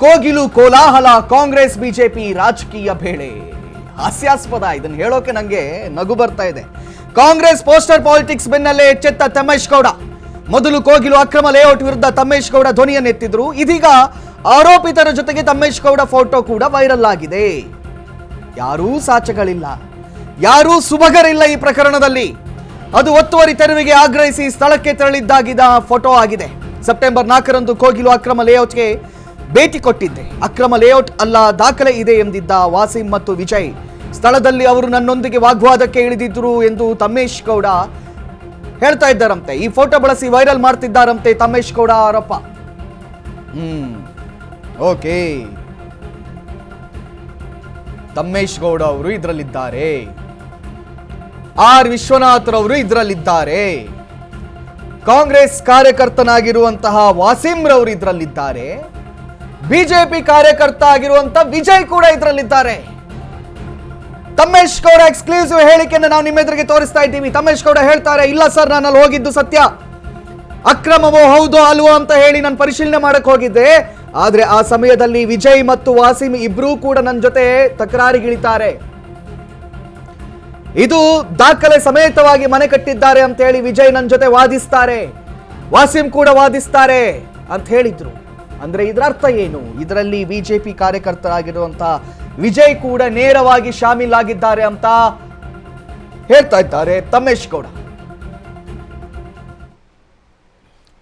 ಕೋಗಿಲು ಕೋಲಾಹಲ, ಕಾಂಗ್ರೆಸ್ ಬಿಜೆಪಿ ರಾಜಕೀಯ ಬೇಳೆ. ಹಾಸ್ಯಾಸ್ಪದ. ಇದನ್ನ ಹೇಳೋಕೆ ನಂಗೆ ನಗು ಬರ್ತಾ ಇದೆ. ಕಾಂಗ್ರೆಸ್ ಪೋಸ್ಟರ್ ಪಾಲಿಟಿಕ್ಸ್ ಬೆನ್ನಲ್ಲೇ ಎಚ್ಚೆತ್ತ ತಮ್ಮೇಶ್ ಗೌಡ. ಮೊದಲು ಕೋಗಿಲು ಅಕ್ರಮ ಲೇಔಟ್ ವಿರುದ್ಧ ತಮ್ಮೇಶ್ ಗೌಡ ಧ್ವನಿಯನ್ನೆತ್ತಿದ್ರು. ಇದೀಗ ಆರೋಪಿತರ ಜೊತೆಗೆ ತಮ್ಮೇಶ್ ಗೌಡ ಫೋಟೋ ಕೂಡ ವೈರಲ್ ಆಗಿದೆ. ಯಾರೂ ಸಾಚಗಳಿಲ್ಲ, ಯಾರೂ ಸುಭಗರಿಲ್ಲ ಈ ಪ್ರಕರಣದಲ್ಲಿ. ಅದು ಒತ್ತುವರಿ ತೆರವಿಗೆ ಆಗ್ರಹಿಸಿ ಸ್ಥಳಕ್ಕೆ ತೆರಳಿದ್ದಾಗಿದ್ದ ಫೋಟೋ ಆಗಿದೆ. ಸೆಪ್ಟೆಂಬರ್ 4ರಂದು ಕೋಗಿಲು ಅಕ್ರಮ ಲೇಔಟ್ಗೆ ಭೇಟಿ ಕೊಟ್ಟಿದ್ದೆ. ಅಕ್ರಮ ಲೇಔಟ್ ಅಲ್ಲ, ದಾಖಲೆ ಇದೆ ಎಂದಿದ್ದ ವಾಸಿಂ ಮತ್ತು ವಿಜಯ್. ಸ್ಥಳದಲ್ಲಿ ಅವರು ನನ್ನೊಂದಿಗೆ ವಾಗ್ವಾದಕ್ಕೆ ಇಳಿದಿದ್ರು ಎಂದು ತಮ್ಮೇಶ್ ಗೌಡ ಹೇಳ್ತಾ ಇದ್ದಾರಂತೆ. ಈ ಫೋಟೋ ಬಳಸಿ ವೈರಲ್ ಮಾಡ್ತಿದ್ದಾರಂತೆ ತಮ್ಮೇಶ್ ಗೌಡ ಆರೋಪ. ಓಕೆ, ತಮ್ಮೇಶ್ ಗೌಡ ಅವರು ಇದರಲ್ಲಿದ್ದಾರೆ, ಆರ್ ವಿಶ್ವನಾಥ್ ರವರು ಇದರಲ್ಲಿದ್ದಾರೆ, ಕಾಂಗ್ರೆಸ್ ಕಾರ್ಯಕರ್ತನಾಗಿರುವಂತಹ ವಾಸಿಂ ರವರು ಇದರಲ್ಲಿದ್ದಾರೆ, ಬಿಜೆಪಿ ಕಾರ್ಯಕರ್ತ ಆಗಿರುವಂತಹ ವಿಜಯ್ ಕೂಡ ಇದರಲ್ಲಿದ್ದಾರೆ. ತಮ್ಮೇಶ್ ಗೌಡ ಎಕ್ಸ್ಕ್ಲೂಸಿವ್ ಹೇಳಿಕೆಯನ್ನು ನಾವು ನಿಮ್ಮ ಎದುರಿಗೆ ತೋರಿಸ್ತಾ ಇದ್ದೀವಿ. ತಮ್ಮೇಶ್ ಗೌಡ ಹೇಳ್ತಾರೆ, ಇಲ್ಲ ಸರ್, ನಾನು ಅಲ್ಲಿ ಹೋಗಿದ್ದು ಸತ್ಯ, ಅಕ್ರಮವೋ ಹೌದೋ ಅಲ್ವೋ ಅಂತ ಹೇಳಿ ನಾನು ಪರಿಶೀಲನೆ ಮಾಡಕ್ ಹೋಗಿದ್ದೆ. ಆದ್ರೆ ಆ ಸಮಯದಲ್ಲಿ ವಿಜಯ್ ಮತ್ತು ವಾಸಿಂ ಇಬ್ರೂ ಕೂಡ ನನ್ನ ಜೊತೆ ತಕರಾರಿಗಿಳಿತಾರೆ. ಇದು ದಾಖಲೆ ಸಮೇತವಾಗಿ ಮನೆ ಕಟ್ಟಿದ್ದಾರೆ ಅಂತ ಹೇಳಿ ವಿಜಯ್ ನನ್ನ ಜೊತೆ ವಾದಿಸ್ತಾರೆ, ವಾಸಿಂ ಕೂಡ ವಾದಿಸ್ತಾರೆ ಅಂತ ಹೇಳಿದ್ರು. ಅಂದ್ರೆ ಇದರ ಅರ್ಥ ಏನು? ಇದರಲ್ಲಿ ಬಿಜೆಪಿ ಕಾರ್ಯಕರ್ತರಾಗಿರುವಂತಹ ವಿಜಯ್ ಕೂಡ ನೇರವಾಗಿ ಶಾಮೀಲಾಗಿದ್ದಾರೆ ಅಂತ ಹೇಳ್ತಾ ಇದ್ದಾರೆ ತಮ್ಮೇಶ್ ಗೌಡ.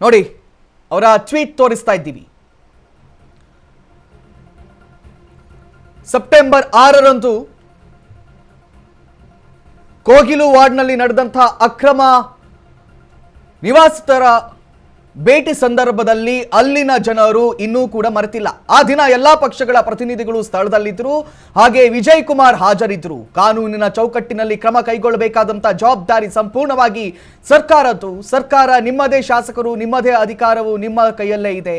ನೋಡಿ, ಅವರ ಟ್ವೀಟ್ ತೋರಿಸ್ತಾ ಇದ್ದೀವಿ. ಸೆಪ್ಟೆಂಬರ್ 6ರಂದು ಕೋಗಿಲು ವಾರ್ಡ್ನಲ್ಲಿ ನಡೆದಂತಹ ಅಕ್ರಮ ನಿವಾಸಿತರ ಭೇಟಿ ಸಂದರ್ಭದಲ್ಲಿ ಅಲ್ಲಿನ ಜನರು ಇನ್ನೂ ಕೂಡ ಮರೆತಿಲ್ಲ. ಆ ದಿನ ಎಲ್ಲಾ ಪಕ್ಷಗಳ ಪ್ರತಿನಿಧಿಗಳು ಸ್ಥಳದಲ್ಲಿದ್ದರು, ಹಾಗೆ ವಿಜಯ್ ಕುಮಾರ್ ಹಾಜರಿದ್ದರು. ಕಾನೂನಿನ ಚೌಕಟ್ಟಿನಲ್ಲಿ ಕ್ರಮ ಕೈಗೊಳ್ಳಬೇಕಾದಂತಹ ಜವಾಬ್ದಾರಿ ಸಂಪೂರ್ಣವಾಗಿ ಸರ್ಕಾರದ್ದು. ಸರ್ಕಾರ ನಿಮ್ಮದೇ, ಶಾಸಕರು ನಿಮ್ಮದೇ, ಅಧಿಕಾರವು ನಿಮ್ಮ ಕೈಯಲ್ಲೇ ಇದೆ.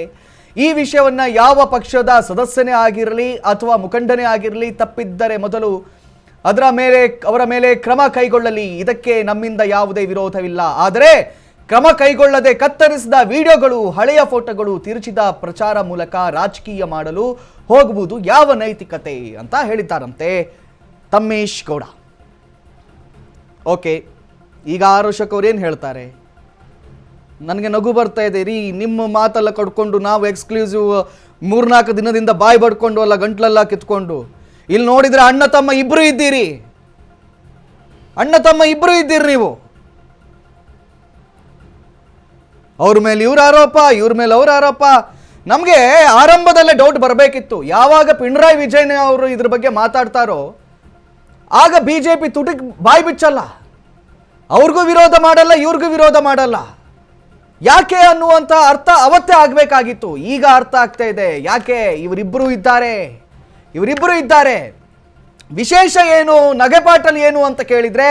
ಈ ವಿಷಯವನ್ನ ಯಾವ ಪಕ್ಷದ ಸದಸ್ಯನೇ ಆಗಿರಲಿ ಅಥವಾ ಮುಖಂಡನೇ ಆಗಿರಲಿ ತಪ್ಪಿದ್ದರೆ ಮೊದಲು ಅವರ ಮೇಲೆ ಕ್ರಮ ಕೈಗೊಳ್ಳಲಿ. ಇದಕ್ಕೆ ನಮ್ಮಿಂದ ಯಾವುದೇ ವಿರೋಧವಿಲ್ಲ. ಆದರೆ ಕ್ರಮ ಕೈಗೊಳ್ಳದೆ ಕತ್ತರಿಸಿದ ವಿಡಿಯೋಗಳು, ಹಳೆಯ ಫೋಟೋಗಳು, ತಿರುಚಿದ ಪ್ರಚಾರ ಮೂಲಕ ರಾಜಕೀಯ ಮಾಡಲು ಹೋಗುವುದು ಯಾವ ನೈತಿಕತೆ ಅಂತ ಹೇಳಿದ್ದಾರಂತೆ ತಮ್ಮೇಶ್ ಗೌಡ. ಓಕೆ, ಈಗ ಆರೋಷಕ್ ಅವ್ರು ಏನು ಹೇಳ್ತಾರೆ? ನನಗೆ ನಗು ಬರ್ತಾ ಇದೆ ರೀ, ನಿಮ್ಮ ಮಾತೆಲ್ಲ ಕಡ್ಕೊಂಡು ನಾವು ಎಕ್ಸ್ಕ್ಲೂಸಿವ್ 3-4 ದಿನದಿಂದ ಬಾಯಿ ಬಡ್ಕೊಂಡು ಅಲ್ಲ ಗಂಟ್ಲೆಲ್ಲ ಕಿತ್ಕೊಂಡು ಇಲ್ಲಿ ನೋಡಿದ್ರೆ ಅಣ್ಣ ತಮ್ಮ ಇಬ್ರು ಇದ್ದೀರಿ, ಅಣ್ಣ ತಮ್ಮ ಇಬ್ರು ಇದ್ದೀರಿ ನೀವು. ಅವ್ರ ಮೇಲೆ ಇವ್ರ ಆರೋಪ, ಇವ್ರ ಮೇಲೆ ಅವ್ರ ಆರೋಪ. ನಮಗೆ ಆರಂಭದಲ್ಲೇ ಡೌಟ್ ಬರಬೇಕಿತ್ತು. ಯಾವಾಗ ಪಿಣರಾಯಿ ವಿಜಯನ್ ಅವರು ಇದ್ರ ಬಗ್ಗೆ ಮಾತಾಡ್ತಾರೋ ಆಗ ಬಿಜೆಪಿ ತುಟಿಗೆ ಬಾಯಿ ಬಿಚ್ಚಲ್ಲ, ಅವ್ರಿಗೂ ವಿರೋಧ ಮಾಡಲ್ಲ, ಇವ್ರಿಗೂ ವಿರೋಧ ಮಾಡಲ್ಲ. ಯಾಕೆ ಅನ್ನುವಂಥ ಅರ್ಥ ಅವತ್ತೇ ಆಗಬೇಕಾಗಿತ್ತು. ಈಗ ಅರ್ಥ ಆಗ್ತಾ ಇದೆ ಯಾಕೆ. ಇವರಿಬ್ಬರು ಇದ್ದಾರೆ. ವಿಶೇಷ ಏನು, ನಗೆಪಾಟಲ್ ಏನು ಅಂತ ಕೇಳಿದ್ರೆ,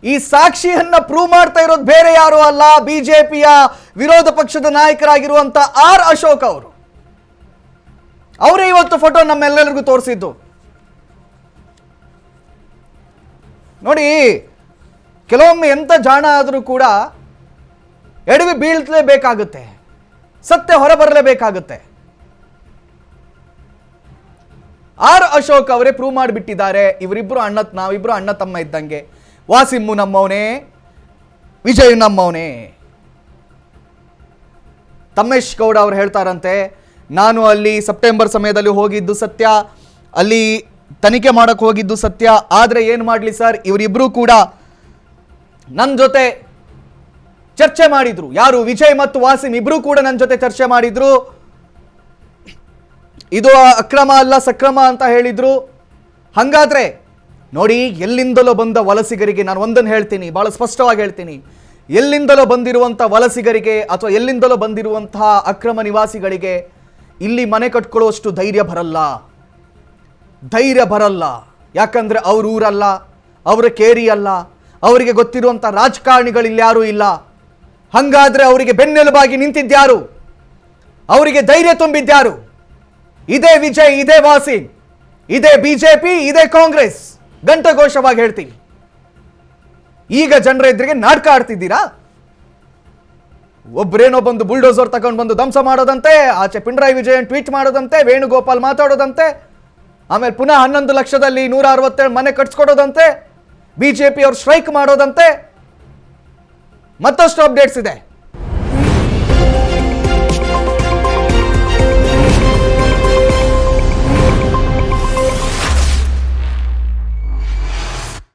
ಈ ಸಾಕ್ಷಿಯನ್ನ ಪ್ರೂವ್ ಮಾಡ್ತಾ ಇರೋದು ಬೇರೆ ಯಾರು ಅಲ್ಲ, ಬಿಜೆಪಿಯ ವಿರೋಧ ಪಕ್ಷದ ನಾಯಕರಾಗಿರುವಂತ ಆರ್ ಅಶೋಕ್ ಅವರು. ಅವರೇ ಇವತ್ತು ಫೋಟೋ ನಮ್ಮೆಲ್ಲರಿಗೂ ತೋರಿಸಿದ್ದು. ನೋಡಿ, ಕೆಲವೊಮ್ಮೆ ಎಂತ ಜಾಣ ಆದರೂ ಕೂಡ ಎಡವಿ ಬೀಳ್ಲೇಬೇಕಾಗುತ್ತೆ, ಸತ್ಯ ಹೊರಬರಲೇಬೇಕಾಗುತ್ತೆ. ಆರ್ ಅಶೋಕ್ ಅವರೇ ಪ್ರೂವ್ ಮಾಡಿಬಿಟ್ಟಿದ್ದಾರೆ, ನಾವಿಬ್ರು ಅಣ್ಣ ತಮ್ಮ ಇದ್ದಂಗೆ. ವಾಸಿಮ್ಮು ನಮ್ಮವನೇ, ವಿಜಯ್ ನಮ್ಮವನೇ. ತಮ್ಮೇಶ್ ಗೌಡ ಅವರು ಹೇಳ್ತಾರಂತೆ, ನಾನು ಅಲ್ಲಿ ಸೆಪ್ಟೆಂಬರ್ ಸಮಯದಲ್ಲಿ ಹೋಗಿದ್ದು ಸತ್ಯ, ಅಲ್ಲಿ ತನಿಖೆ ಮಾಡಕ್ಕೆ ಹೋಗಿದ್ದು ಸತ್ಯ. ಆದರೆ ಏನು ಮಾಡಲಿ ಸರ್, ಇವರಿಬ್ರು ಕೂಡ ನನ್ನ ಜೊತೆ ಚರ್ಚೆ ಮಾಡಿದ್ರು. ಯಾರು? ವಿಜಯ್ ಮತ್ತು ವಾಸಿಂ ಇಬ್ರು ಕೂಡ ನನ್ನ ಜೊತೆ ಚರ್ಚೆ ಮಾಡಿದ್ರು. ಇದು ಅಕ್ರಮ ಅಲ್ಲ, ಸಕ್ರಮ ಅಂತ ಹೇಳಿದ್ರು. ಹಾಗಾದ್ರೆ ನೋಡಿ, ಎಲ್ಲಿಂದಲೋ ಬಂದ ವಲಸಿಗರಿಗೆ ನಾನು ಒಂದನ್ನು ಹೇಳ್ತೀನಿ, ಬಹಳ ಸ್ಪಷ್ಟವಾಗಿ ಹೇಳ್ತೀನಿ. ಎಲ್ಲಿಂದಲೋ ಬಂದಿರುವಂಥ ವಲಸಿಗರಿಗೆ ಅಥವಾ ಎಲ್ಲಿಂದಲೋ ಬಂದಿರುವಂತಹ ಅಕ್ರಮ ನಿವಾಸಿಗಳಿಗೆ ಇಲ್ಲಿ ಮನೆ ಕಟ್ಕೊಳ್ಳುವಷ್ಟು ಧೈರ್ಯ ಬರಲ್ಲ. ಯಾಕಂದ್ರೆ ಅವ್ರ ಊರಲ್ಲ, ಅವರ ಕೇರಿ ಅಲ್ಲ, ಅವರಿಗೆ ಗೊತ್ತಿರುವಂಥ ರಾಜಕಾರಣಿಗಳು ಇಲ್ಲಿ ಯಾರೂ ಇಲ್ಲ. ಹಂಗಾದ್ರೆ ಅವರಿಗೆ ಬೆನ್ನೆಲುಬಾಗಿ ನಿಂತಿದ್ಯಾರು? ಅವರಿಗೆ ಧೈರ್ಯ ತುಂಬಿದ್ಯಾರು? ಇದೇ ವಿಜಯ್, ಇದೇ ವಾಸಿಂ, ಇದೇ ಬಿಜೆಪಿ, ಇದೇ ಕಾಂಗ್ರೆಸ್. ಘಂಟಘೋಷವಾಗಿ ಹೇಳ್ತೀವಿ. ಈಗ ಜನರ ಎದುರಿಗೆ ನಾಟಕ ಆಡ್ತಿದ್ದೀರಾ? ಒಬ್ರೇನೋ ಬಂದು ಬುಲ್ಡೋಸರ್ ತಗೊಂಡು ಬಂದು ಧ್ವಂಸ ಮಾಡೋದಂತೆ, ಆಚೆ ಪಿಣರಾಯಿ ವಿಜಯನ್ ಟ್ವೀಟ್ ಮಾಡೋದಂತೆ, ವೇಣುಗೋಪಾಲ್ ಮಾತಾಡೋದಂತೆ, ಆಮೇಲೆ ಪುನಃ 11 ಲಕ್ಷದಲ್ಲಿ 167 ಮನೆ ಕಟ್ಸ್ಕೊಡೋದಂತೆ, ಬಿಜೆಪಿ ಅವ್ರು ಸ್ಟ್ರೈಕ್ ಮಾಡೋದಂತೆ, ಮತ್ತಷ್ಟು ಅಪ್ಡೇಟ್ಸ್ ಇದೆ.